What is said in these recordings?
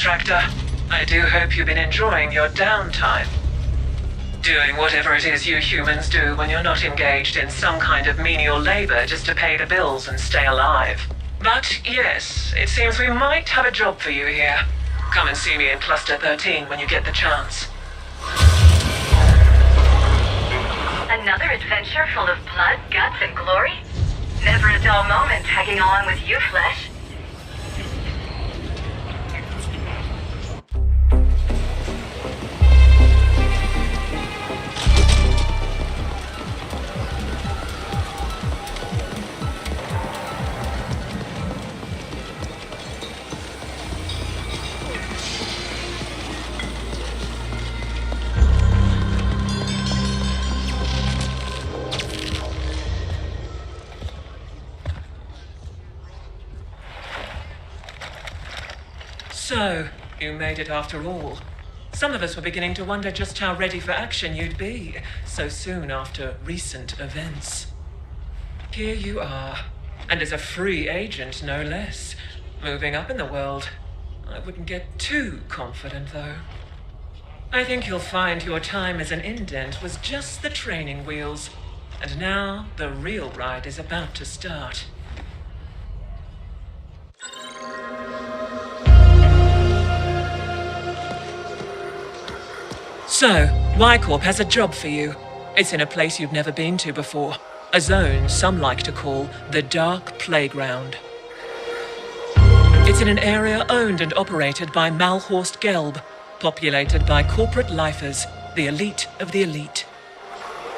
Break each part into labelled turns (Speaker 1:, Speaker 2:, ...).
Speaker 1: Extractor. I do hope you've been enjoying your downtime. Doing whatever it is you humans do when you're not engaged in some kind of menial labor just to pay the bills and stay alive. But yes, it seems we might have a job for you here. Come and see me in Cluster 13 when you get the chance.
Speaker 2: Another adventure full of blood, guts, and glory? Never a dull moment tagging along with you, Flesh.
Speaker 1: So, you made it after all. Some of us were beginning to wonder just how ready for action you'd be so soon after recent events. Here you are, and as a free agent, no less, moving up in the world. I wouldn't get too confident, though. I think you'll find your time as an indent was just the training wheels, and now the real ride is about to start. So, Y-Corp has a job for you. It's in a place you've never been to before. A zone some like to call the Dark Playground. It's in an area owned and operated by Malhorst Gelb, populated by corporate lifers, the elite of the elite.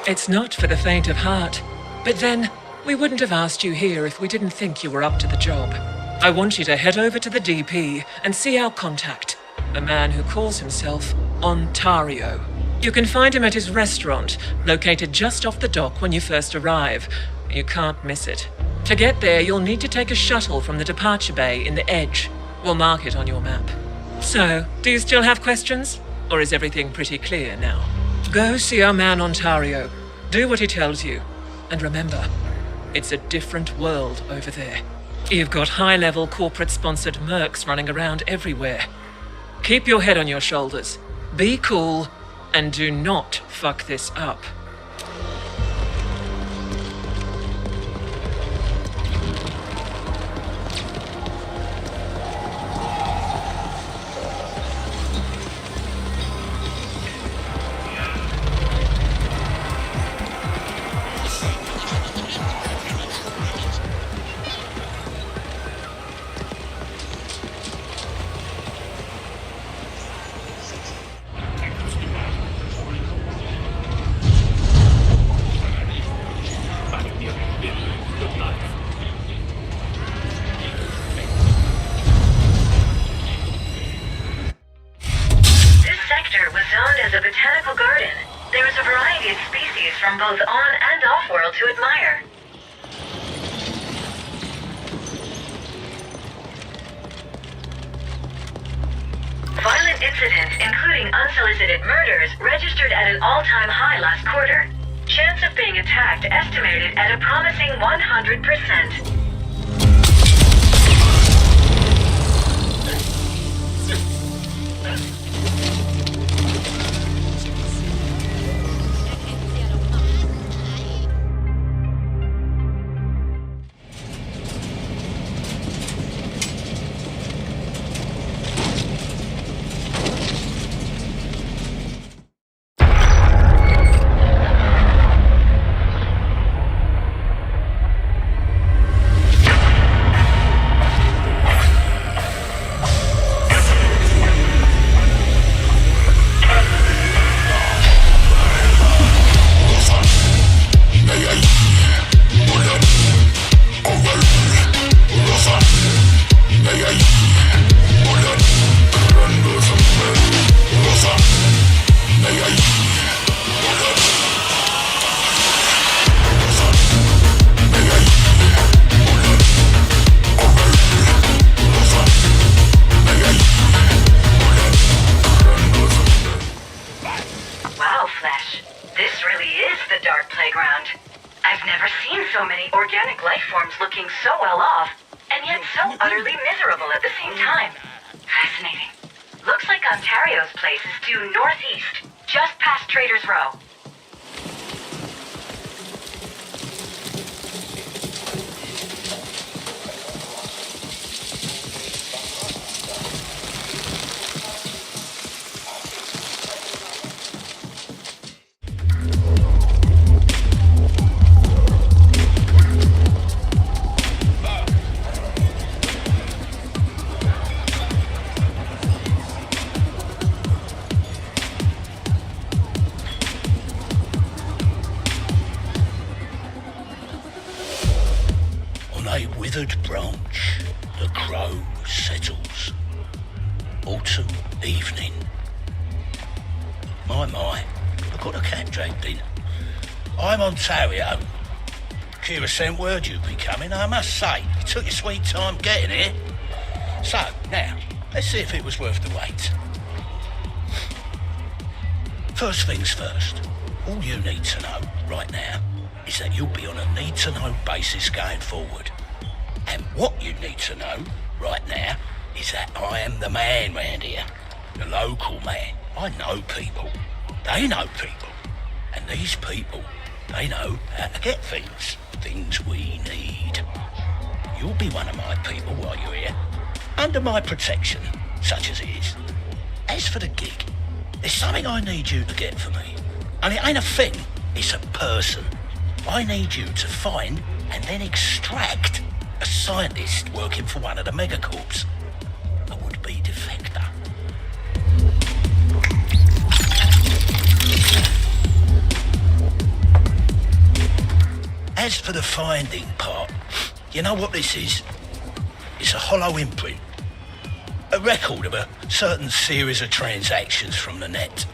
Speaker 1: It's not for the faint of heart, but then, we wouldn't have asked you here if we didn't think you were up to the job. I want you to head over to the DP and see our contact, a man who calls himself Ontario. You can find him at his restaurant, located just off the dock when you first arrive. You can't miss it. To get there, you'll need to take a shuttle from the departure bay in the Edge. We'll mark it on your map. So, do you still have questions? Or is everything pretty clear now? Go see our man Ontario. Do what he tells you. And remember, it's a different world over there. You've got high-level corporate-sponsored mercs running around everywhere. Keep your head on your shoulders. Be cool, and do not fuck this up.
Speaker 2: From both on and off-world to admire. Violent incidents, including unsolicited murders, registered at an all-time high last quarter. Chance of being attacked estimated at a promising 100%. I've never seen so many organic life forms looking so well off, and yet so utterly miserable at the same time. Fascinating. Looks like Ontario's place is due northeast, just past Trader's Row.
Speaker 3: Withered branch, the crow settles. Autumn evening. My, I've got a cat dragged in. I'm Ontario. Kira sent word you'd be coming. I must say, you took your sweet time getting here. So, now, let's see if it was worth the wait. First things first, all you need to know right now is that you'll be on a need-to-know basis going forward. And what you need to know right now is that I am the man round here, the local man. I know people, they know people, and these people, they know how to get things we need. You'll be one of my people while you're here, under my protection, such as it is. As for the gig, there's something I need you to get for me. And it ain't a thing, it's a person. I need you to find and then extract a scientist working for one of the megacorps, a would-be defector. As for the finding part, you know what this is? It's a hollow imprint, a record of a certain series of transactions from the net.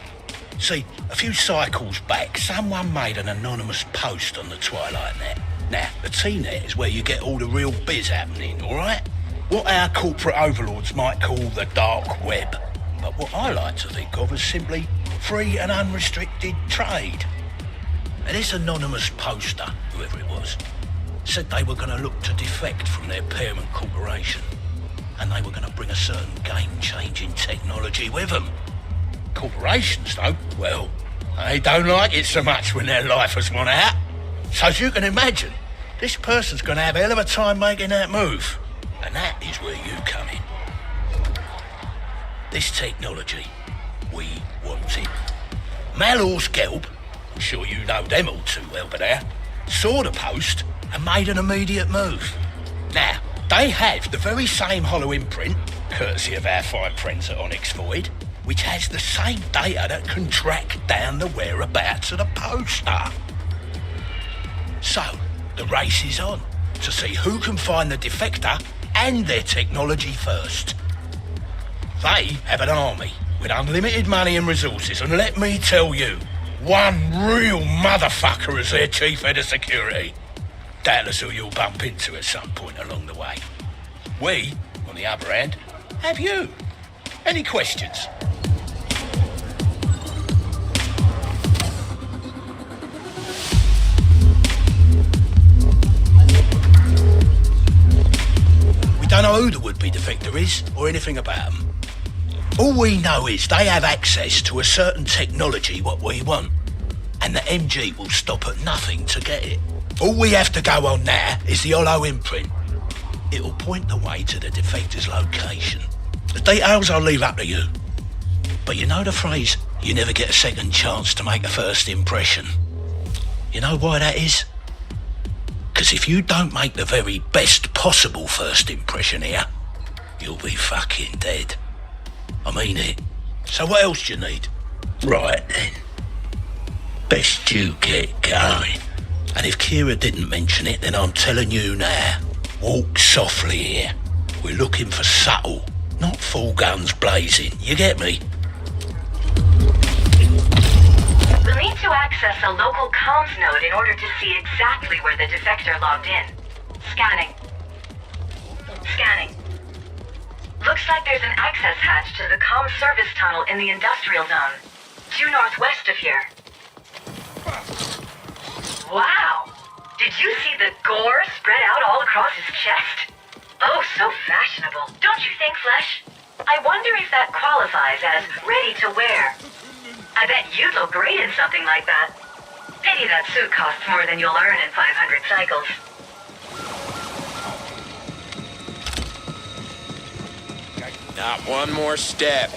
Speaker 3: See, a few cycles back, someone made an anonymous post on the Twilight Net. Now, the T-Net is where you get all the real biz happening, alright? What our corporate overlords might call the dark web. But what I like to think of as simply free and unrestricted trade. And this anonymous poster, whoever it was, said they were going to look to defect from their parent corporation. And they were going to bring a certain game-changing technology with them. Corporations, though, well, they don't like it so much when their life has run out. So as you can imagine, this person's going to have a hell of a time making that move. And that is where you come in. This technology, we want it. Malor's Gelb, I'm sure you know them all too well by now, saw the post and made an immediate move. Now, they have the very same hollow imprint, courtesy of our fine friends at Onyx Void, which has the same data that can track down the whereabouts of the poster. So, the race is on to see who can find the defector and their technology first. They have an army with unlimited money and resources, and let me tell you, one real motherfucker as their chief head of security. Doubtless who you'll bump into at some point along the way. We, on the other hand, have you. Any questions? We don't know who the would-be defector is, or anything about them. All we know is they have access to a certain technology what we want, and the MG will stop at nothing to get it. All we have to go on now is the hollow imprint. It will point the way to the defector's location. The details I'll leave up to you. But you know the phrase, you never get a second chance to make a first impression. You know why that is? Because if you don't make the very best possible first impression here, you'll be fucking dead. I mean it. So what else do you need? Right then. Best you get going. And if Kira didn't mention it, then I'm telling you now. Walk softly here. We're looking for subtle, not full guns blazing. You get me?
Speaker 2: We'll need to access a local comms node in order to see exactly where the defector logged in. Scanning. Scanning. Looks like there's an access hatch to the comm service tunnel in the industrial zone, due northwest of here. Wow! Did you see the gore spread out all across his chest? Oh, so fashionable, don't you think, Flesh? I wonder if that qualifies as ready to wear. I bet you'd look great in something like that. Pity that suit costs more than you'll earn in 500 cycles.
Speaker 4: Not one more step.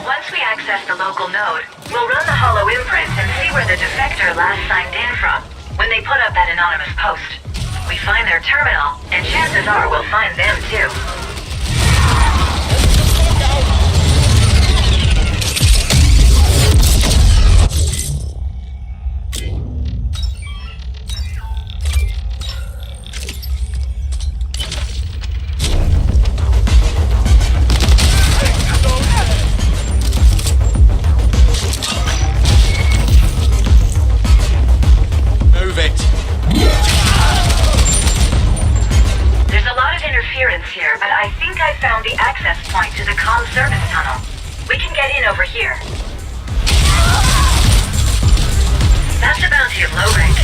Speaker 2: Once we access the local node, we'll run the hollow imprint and see where the defector last signed in from when they put up that anonymous post. We find their terminal, and chances are we'll find them too.
Speaker 4: Move it.
Speaker 2: There's a lot of interference here, but I think I found the access point to the comm service tunnel. We can get in over here. That's a bounty of low rank.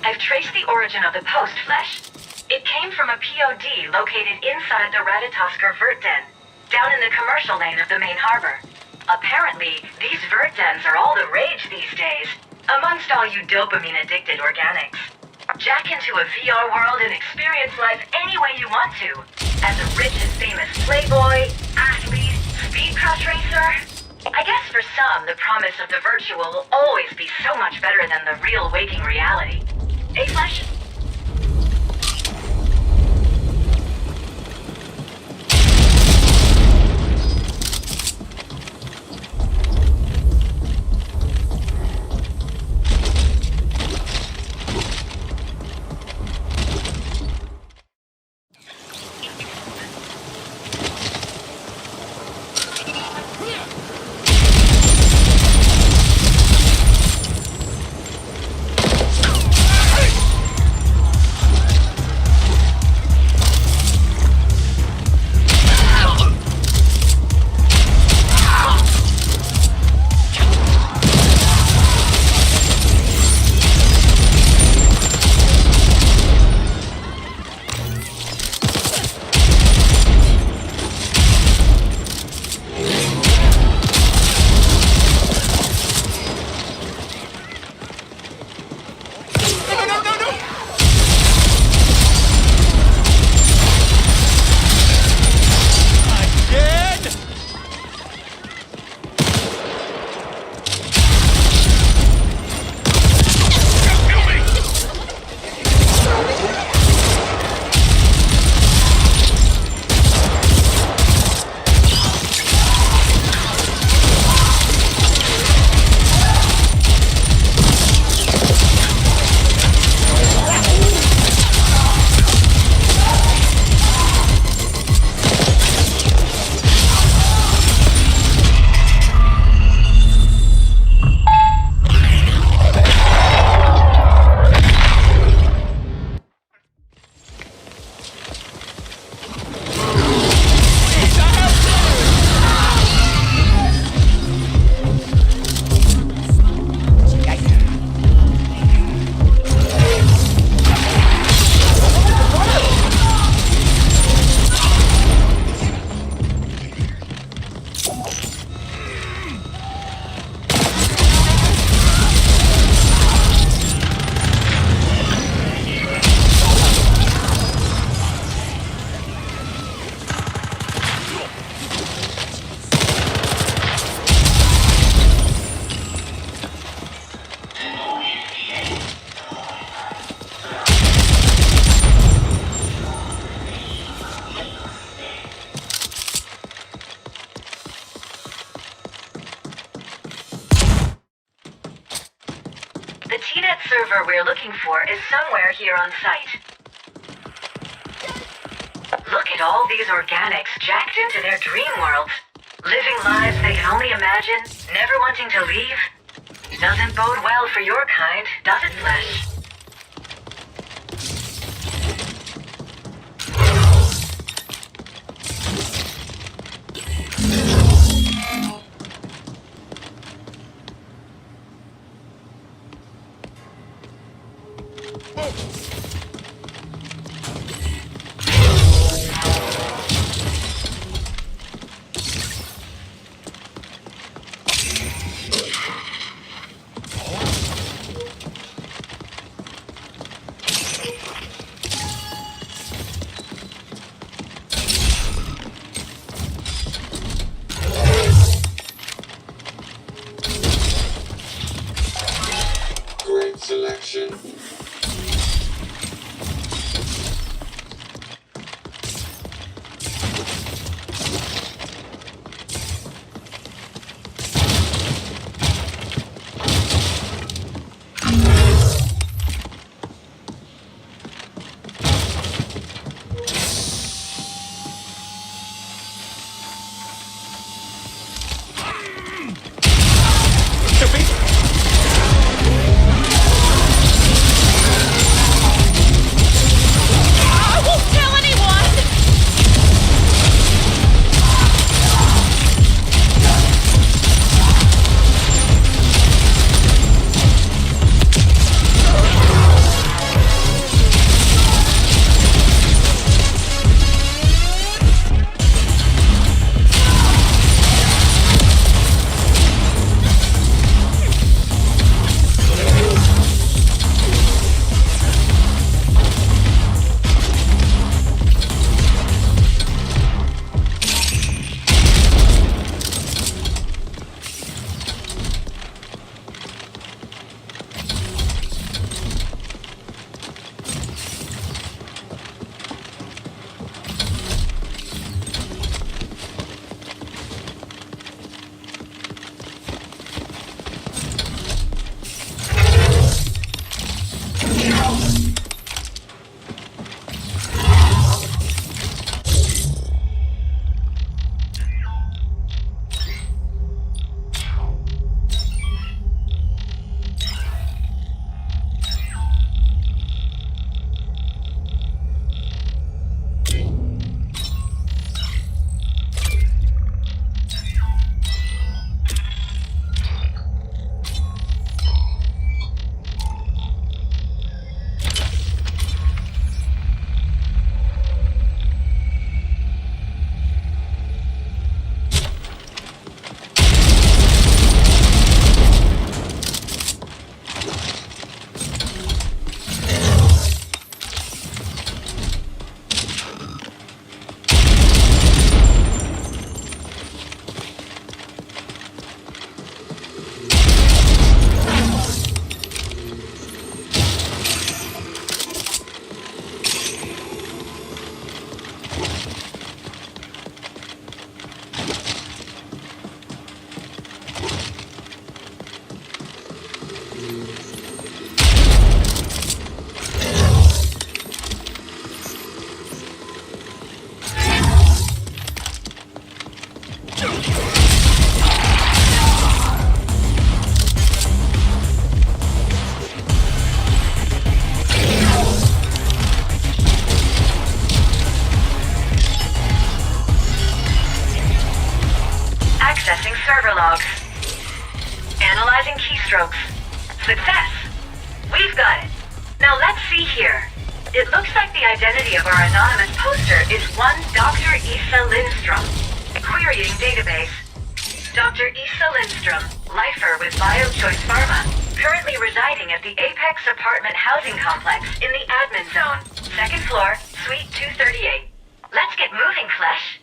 Speaker 2: I've traced the origin of the post flesh. It came from a POD located inside the Ratatosker vert den, down in the commercial lane of the main harbor. Apparently, these vert dens are all the rage these days, amongst all you dopamine-addicted organics. Jack into a VR world and experience life any way you want to. As a rich and famous playboy, athlete, speedcross racer. I guess for some, the promise of the virtual will always be so much better than the real waking reality. Eh, Flesh? we're looking for is somewhere here on site. Look at all these organics jacked into their dream worlds. Living lives they can only imagine, never wanting to leave. Doesn't bode well for your kind, does it, Flesh?
Speaker 5: Great selection.
Speaker 6: I won't tell anyone!
Speaker 2: Accessing server logs. Analyzing keystrokes. Success! We've got it. Now let's see here. It looks like the identity of our anonymous poster is one Dr. Issa Lindstrom. Querying database. Dr. Issa Lindstrom, lifer with BioChoice Pharma, currently residing at the Apex Apartment Housing Complex in the admin zone. Second floor, Suite 238. Let's get moving, Flesh.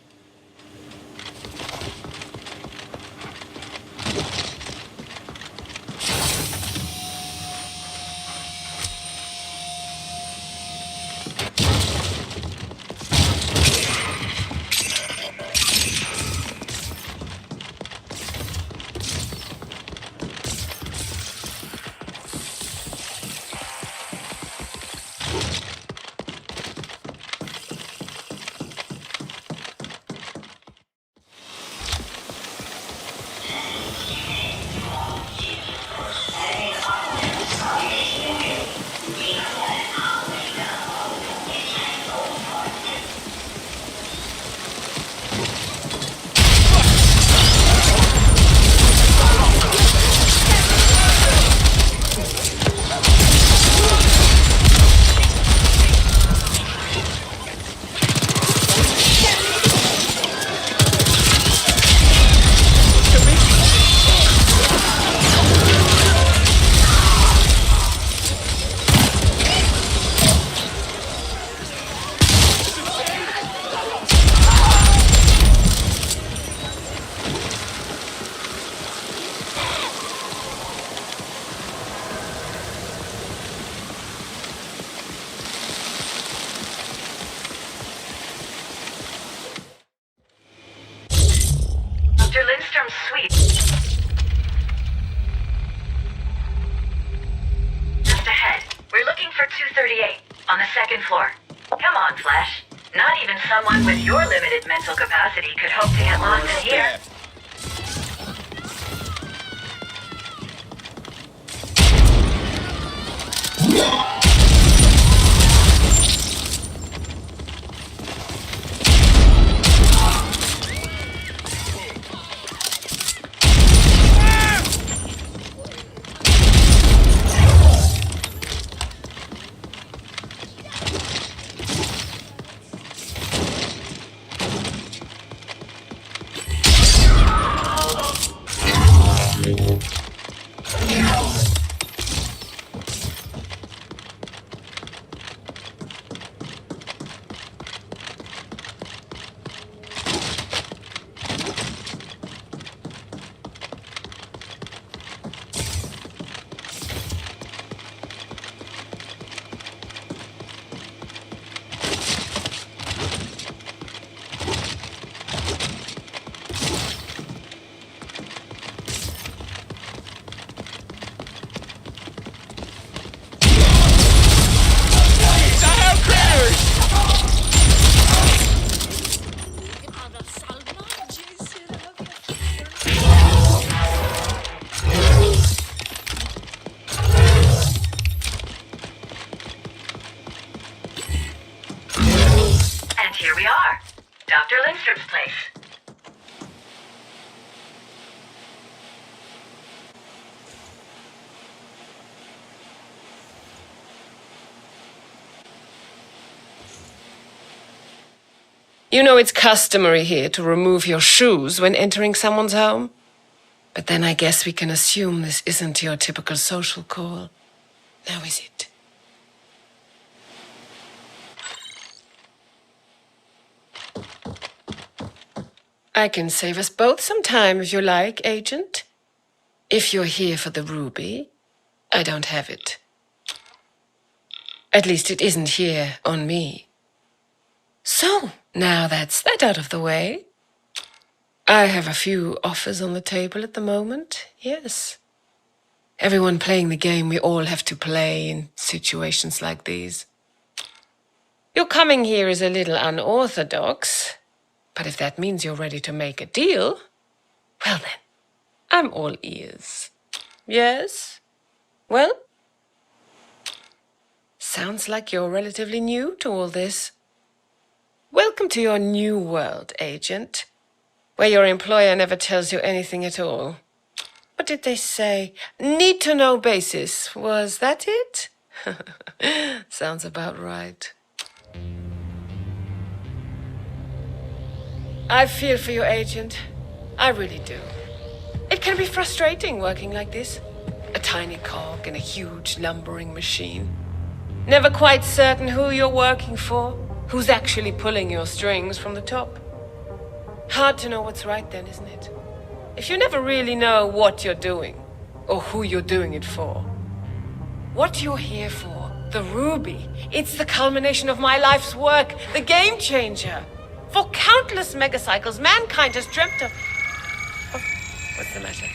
Speaker 2: 38, on the second floor. Come on, Flesh. Not even someone with your limited mental capacity could hope to get lost in here. And here we are. Dr. Lindstrom's place.
Speaker 5: You know it's customary here to remove your shoes when entering someone's home. But then I guess we can assume this isn't your typical social call. Now is it? I can save us both some time if you like, Agent. If you're here for the ruby, I don't have it. At least it isn't here on me. So, now that's that out of the way. I have a few offers on the table at the moment, yes. Everyone playing the game we all have to play in situations like these. Your coming here is a little unorthodox, but if that means you're ready to make a deal, well then, I'm all ears. Yes? Well? Sounds like you're relatively new to all this. Welcome to your new world, Agent, where your employer never tells you anything at all. What did they say? Need-to-know basis. Was that it? Sounds about right. I feel for you, Agent. I really do. It can be frustrating working like this. A tiny cog in a huge lumbering machine. Never quite certain who you're working for, who's actually pulling your strings from the top. Hard to know what's right then, isn't it? If you never really know what you're doing, or who you're doing it for. What you're here for, the ruby, it's the culmination of my life's work, the game changer. For countless megacycles, mankind has dreamt of... Oh, what's the matter?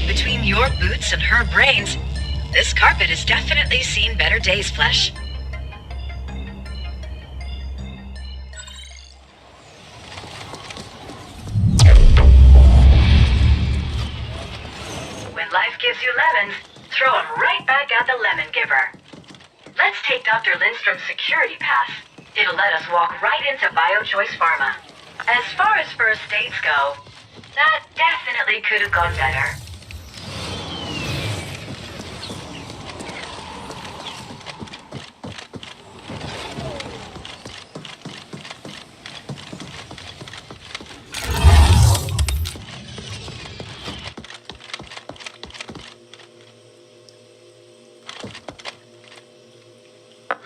Speaker 2: Between your boots and her brains, this carpet has definitely seen better days, Flesh. When life gives you lemons, throw them right back at the lemon giver. Let's take Dr. Lindstrom's security pass. It'll let us walk right into BioChoice Pharma. As far as first dates go, that definitely could have gone better.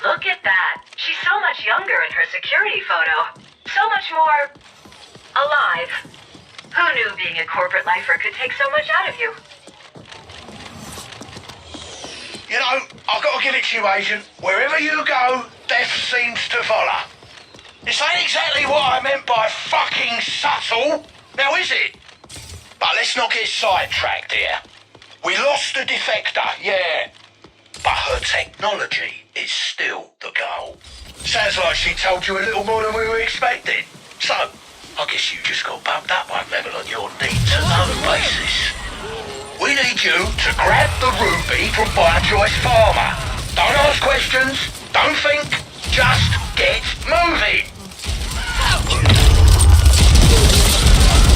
Speaker 2: Look at that. She's so much younger in her security photo. So much more alive. Who knew being a corporate lifer could take so much out of you.
Speaker 3: You know, I've got to give it to you, Agent. Wherever you go, death seems to follow. This ain't exactly what I meant by fucking subtle, now is it? But let's not get sidetracked here. We lost a defector, yeah. But her technology is still the goal. Sounds like she told you a little more than we were expecting. So, I guess you just got bumped up one level on your need-to-know basis. We need you to grab the ruby from By-Choice Farmer. Don't ask questions, don't think, just get moving.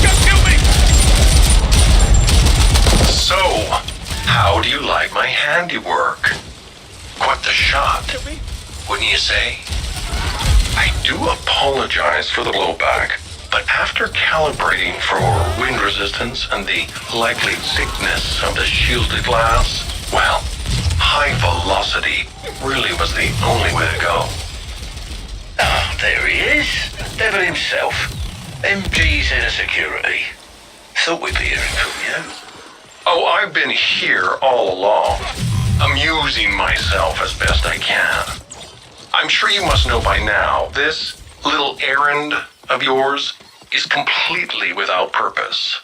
Speaker 7: Just kill me! So, how do you like my handiwork? Quite the shot, wouldn't you say? I do apologize for the blowback, but after calibrating for wind resistance and the likely thickness of the shielded glass, well, high velocity really was the only way to go.
Speaker 3: Ah, there he is. Devil himself. MG's in a security. Thought we'd be hearing from you.
Speaker 7: Oh, I've been here all along, amusing myself as best I can. I'm sure you must know by now, this little errand of yours is completely without purpose.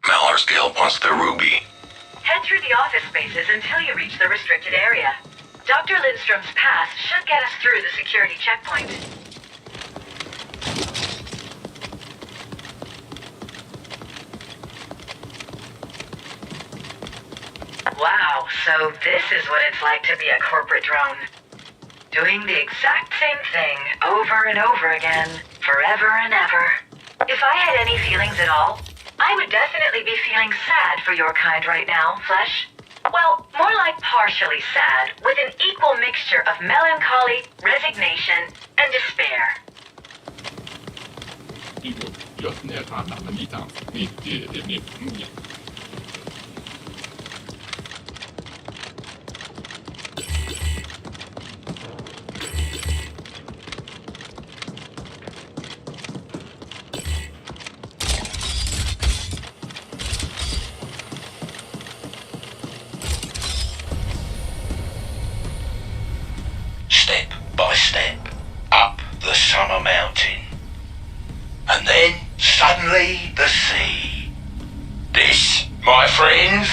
Speaker 7: Mallar's Guild wants the ruby.
Speaker 2: Head through the office spaces until you reach the restricted area. Dr. Lindstrom's pass should get us through the security checkpoint. Wow, so this is what it's like to be a corporate drone. Doing the exact same thing over and over again, forever and ever. If I had any feelings at all, I would definitely be feeling sad for your kind right now, Flesh. Well, more like partially sad, with an equal mixture of melancholy, resignation, and despair.
Speaker 3: Step by step, up the summer mountain. And then, suddenly, the sea. This, my friends,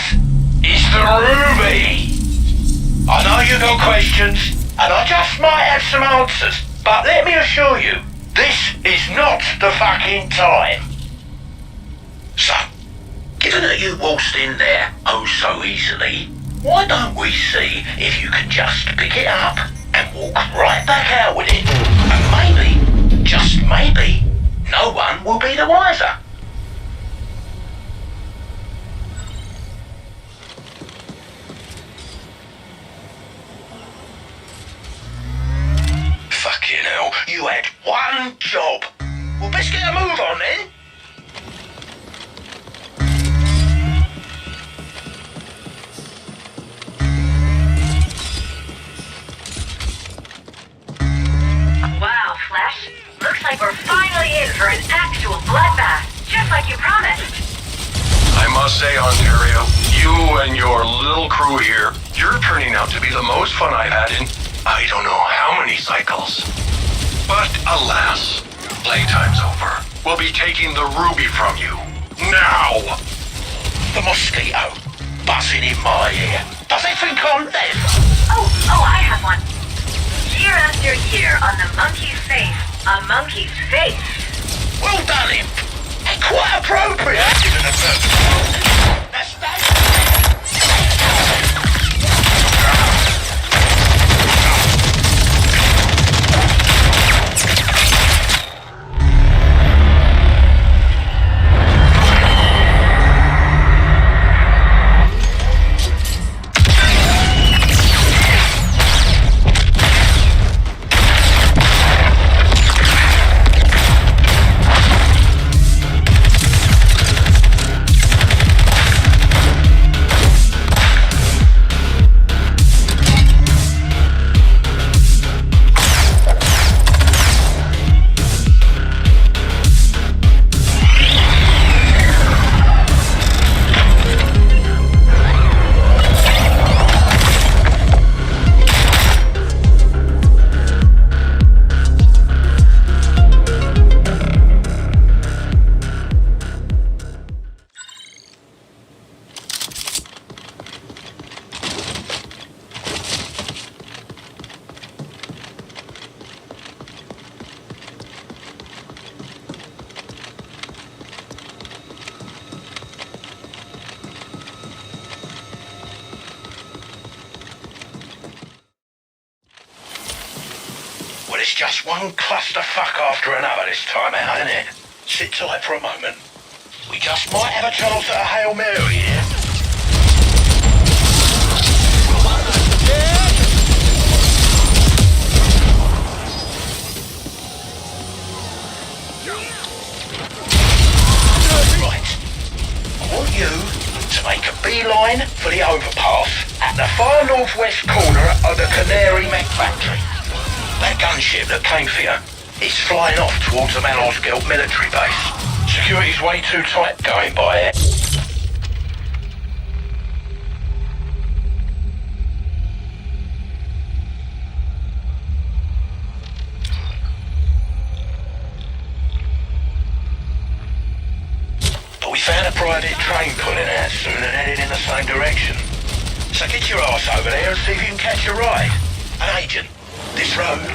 Speaker 3: is the ruby. I know you got questions, and I just might have some answers, but let me assure you, this is not the fucking time. So, given that you waltzed in there oh so easily, why don't we see if you can just pick it up and walk right back out with it? And maybe, just maybe, no one will be the wiser. Fucking hell, you had one job. Well, best get a move on then.
Speaker 2: Wow, Flesh. Looks like we're finally in for an actual bloodbath, just like you promised.
Speaker 7: I must say, Ontario, you and your little crew here, you're turning out to be the most fun I've had in I don't know how many cycles. But alas, playtime's over. We'll be taking the ruby from you. Now!
Speaker 3: The mosquito buzzing in my ear. Does it think I'm dead?
Speaker 2: Oh, I have one. Year after year on the monkey's face, a monkey's face.
Speaker 3: Well done, Imp. And quite appropriate, given the circumstances. That's that. It's just one clusterfuck after another this time out, isn't it? Sit tight for a moment. We just might have a chance at a Hail Mary here. Right. I want you to make a beeline for the overpass at the far northwest corner of the Canary Mech factory. That gunship that came for you is flying off towards the Malosgelt military base. Security's way too tight going by it. But we found a private train pulling out soon and heading in the same direction. So get your ass over there and see if you can catch a ride. An agent, this road,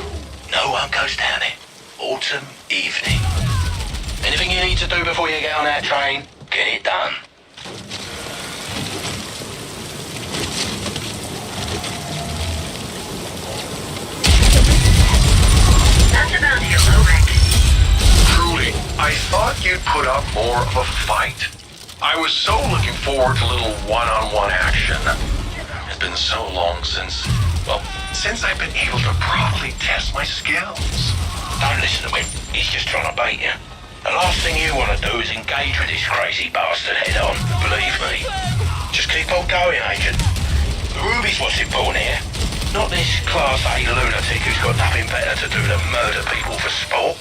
Speaker 3: no one goes down it. Autumn evening. Anything you need to do before you get on that train, get it done.
Speaker 2: That's about you, Lovick.
Speaker 7: Truly, I thought you'd put up more of a fight. I was so looking forward to a little one-on-one action. It's been so long since I've been able to properly test my skills.
Speaker 3: Don't listen to him. He's just trying to bait you. The last thing you want to do is engage with this crazy bastard head on. Believe me. Just keep on going, Agent. The Ruby's what's important here. Not this Class A lunatic who's got nothing better to do than murder people for sport.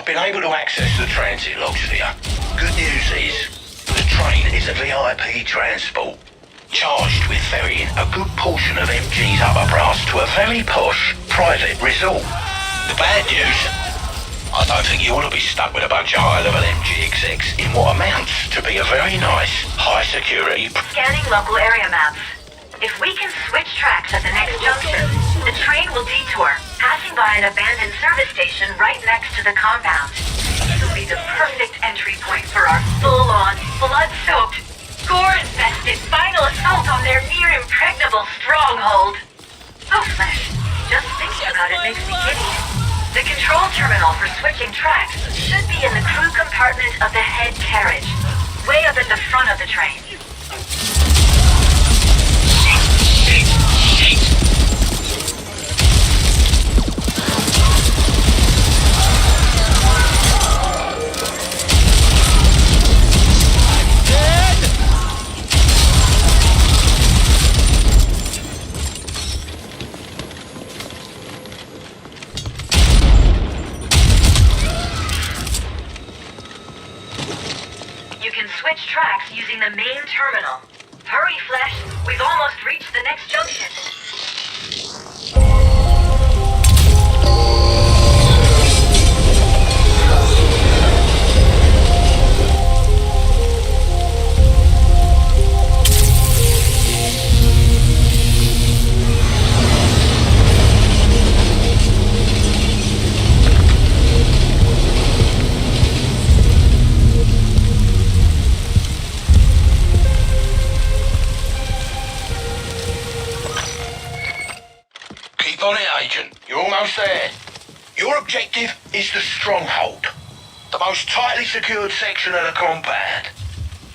Speaker 3: Able to access the transit logs for you. Good news is, the train is a VIP transport, charged with ferrying a good portion of MG's upper brass to a very posh private resort. The bad news, I don't think you want to be stuck with a bunch of high-level MG execs in what amounts to be a very nice, high-security...
Speaker 2: Scanning local area maps. If we can switch tracks at the next junction, the train will detour, passing by an abandoned service station right next to the compound. This will be the perfect entry point for our full-on, blood-soaked, gore-infested final assault on their near-impregnable stronghold. Oh, Flesh, just thinking about it makes me giddy. The control terminal for switching tracks should be in the crew compartment of the head carriage, way up at the front of the train. Switch tracks using the main terminal. Hurry, Flesh! We've almost reached the next junction.
Speaker 3: On it, Agent. You're almost there. Your objective is the Stronghold, the most tightly secured section of the compound.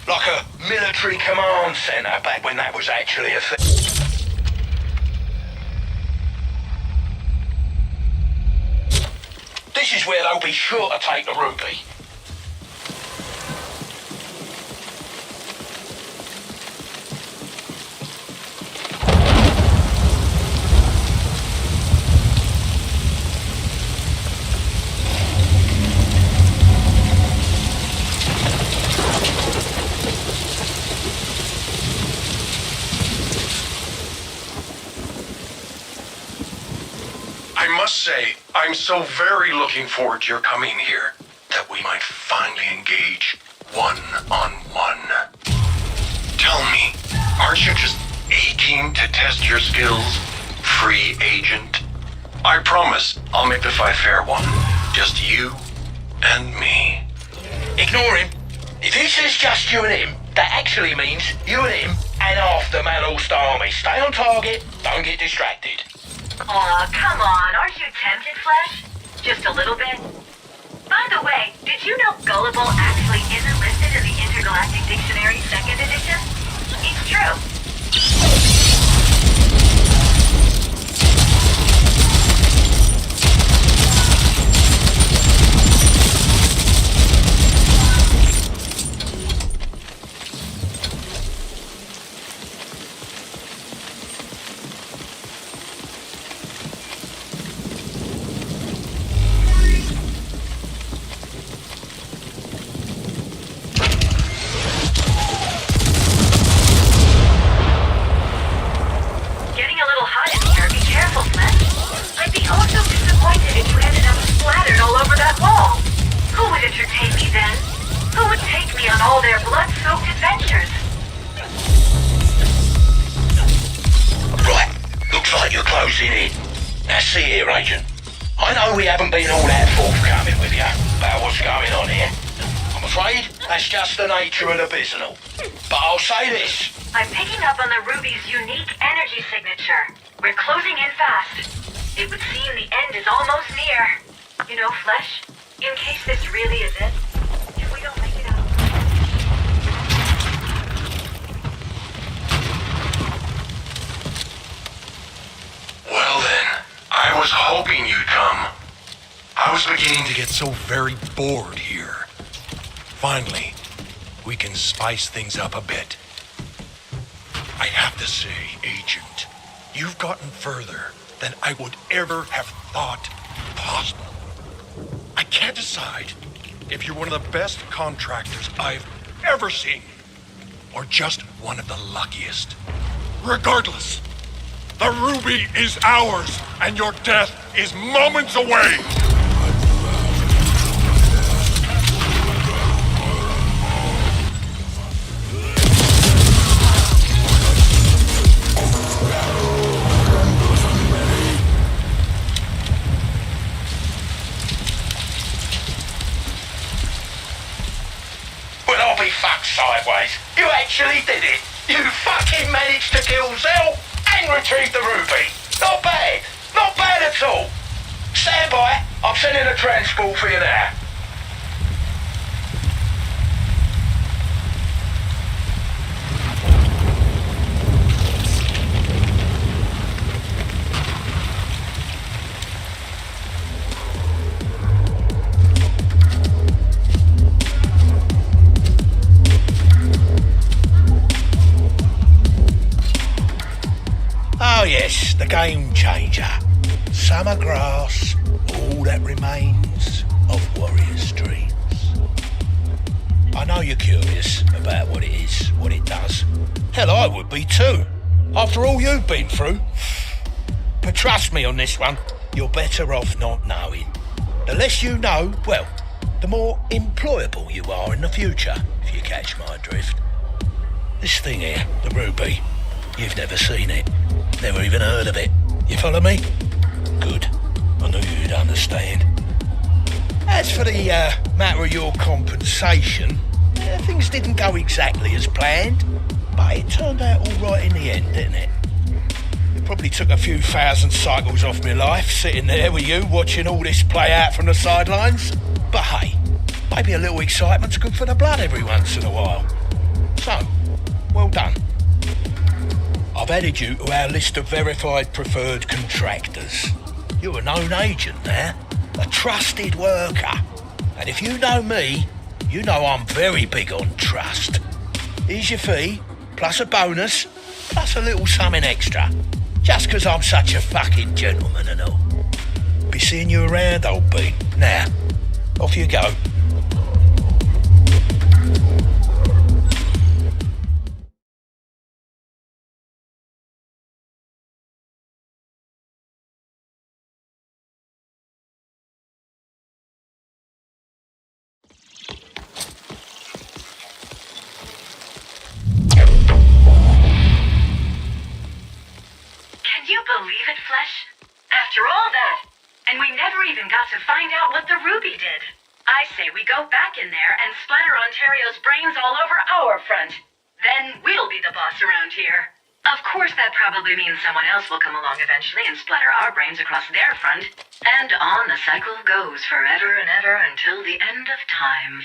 Speaker 3: Like a military command center back when that was actually a thing. This is where they'll be sure to take the Ruby.
Speaker 7: must say, I'm so very looking forward to your coming here that we might finally engage one-on-one. Tell me, aren't you just aching to test your skills, free agent? I promise I'll make the fight fair one. Just you and me.
Speaker 3: Ignore him. If he says just you and him, that actually means you and him and half the Malhorst army. Stay on target, don't get distracted.
Speaker 2: Aw, come on. Aren't you tempted, Flesh? Just a little bit? By the way, did you know gullible actually isn't listed in the Intergalactic Dictionary 2nd edition? It's true. Getting a little hot in here. Be careful, Flesh. I'd be oh so disappointed if you ended up splattered all over that wall. Who would entertain me then? Who would take me on all their blood-soaked adventures?
Speaker 3: Right, looks like you're closing in. Now see here, Agent. I know we haven't been all that forthcoming with you about what's going on here. I'm afraid that's just the nature of the business. But I'll say this.
Speaker 2: I'm picking up on the Ruby's unique energy signature. We're closing in fast. It would seem the end is almost near. You know, Flesh, in case this really is it, if we don't make it out...
Speaker 7: Well then, I was hoping you'd come. I was beginning to get so very bored here. Finally, we can spice things up a bit. I have to say, Agent, you've gotten further than I would ever have thought possible. I can't decide if you're one of the best contractors I've ever seen, or just one of the luckiest. Regardless, the ruby is ours, and your death is moments away!
Speaker 3: Well, I'll be fucked sideways. You actually did it. You fucking managed to kill Zell and retrieve the ruby. Not bad. Not bad at all. Stand by. I'm sending a transport for you now. Oh yes, the game changer. Summer grass, all that remains of warrior's dreams. I know you're curious about what it is, what it does. Hell, I would be too, after all you've been through. But trust me on this one, you're better off not knowing. The less you know, well, the more employable you are in the future, if you catch my drift. This thing here, the ruby, you've never seen it. Never even heard of it. You follow me? Good. I knew you'd understand. As for the matter of your compensation, things didn't go exactly as planned, but it turned out all right in the end, didn't it? It probably took a few thousand cycles off my life, sitting there with you, watching all this play out from the sidelines. But hey, maybe a little excitement's good for the blood every once in a while. So, well done. I've added you to our list of verified preferred contractors. You're a known agent now, a trusted worker. And if you know me, you know I'm very big on trust. Here's your fee, plus a bonus, plus a little something extra. Just 'cause I'm such a fucking gentleman and all. Be seeing you around, old bean. Now, off you go.
Speaker 2: believe it, Flesh? After all that, and we never even got to find out what the Ruby did. I say we go back in there and splatter Ontario's brains all over our front. Then we'll be the boss around here. Of course, that probably means someone else will come along eventually and splatter our brains across their front. And on the cycle goes forever and ever until the end of time.